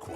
В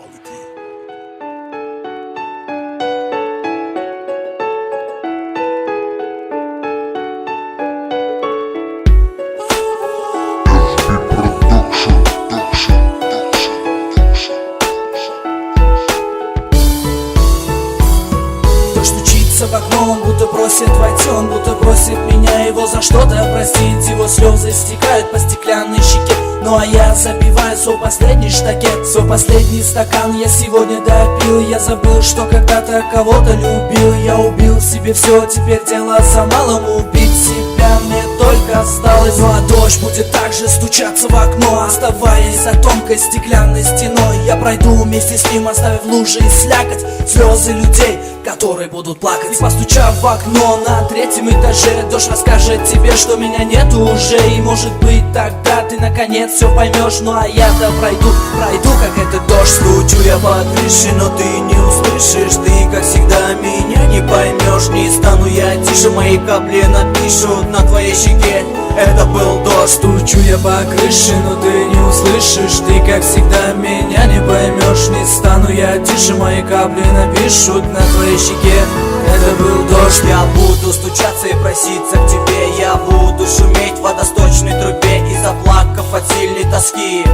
окно, он будто просит войти, он будто просит меня его за что-то простить. Его слезы стекают по стеклянной щеке, ну а я запиваю свой последний штакет, свой последний стакан я сегодня допил. Я забыл, что когда-то кого-то любил. Я убил в себе все, теперь дело за малым убить себя мне только осталось. Ну а дождь будет также стучаться в окно, оставаясь за тонкой стеклянной стеной. Я пройду вместе с ним, оставив лужи и слякоть, слезы людей, которые будут плакать. И постучав в окно на третьем этаже, дождь расскажет тебе, что меня нету уже. И может быть тогда ты наконец все поймешь. Ну а я-то пройду как этот дождь. Стучу я по крыше, но ты не услышишь. Ты как всегда меня не поймешь. Не стану я тише, мои капли напишут на твоей щеке: это был дождь. Стучу я по крыше, но ты не услышишь. Ты как всегда меня не поймешь. Не стану я тише, мои капли напишут на твоей щеке: это был дождь. Я буду стучаться и проситься к тебе. Я буду шуметь в водосточной трубе и, заплакав от сильной тоски,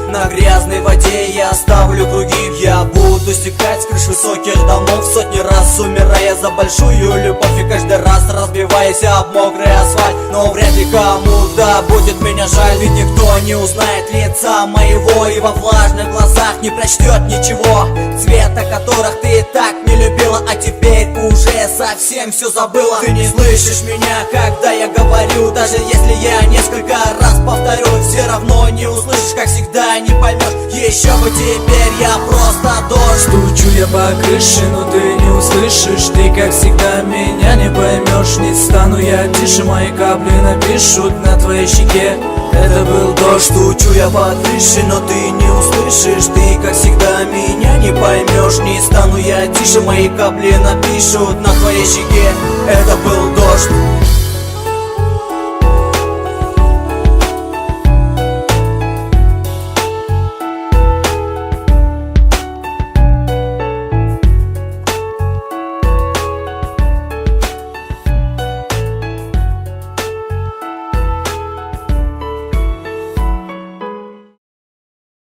на грязной воде я оставлю круги. Я буду стекать с крыш высоких домов сотни раз, умирая за большую любовь. И каждый раз разбиваясь об мокрый асфальт. Но вряд ли кому-то будет меня жаль, ведь никто не узнает лица моего. И во влажных глазах не прочтет ничего, цвета которых ты так не любила, а теперь уже совсем все забыла. Ты не слышишь меня, когда я говорю. Даже если я несколько раз повторю, все равно не услышишь, как всегда не поймешь. Еще бы теперь я просто дождь. Стучу я по крыше, но ты не услышишь. Ты как всегда меня не поймешь. Не стану я тише, мои капли напишут на твоей щеке: это был дождь. Стучу я по крыше, но ты не услышишь. Ты как всегда меня не поймешь. Не стану я тише, мои капли напишут на твоей щеке: это был дождь.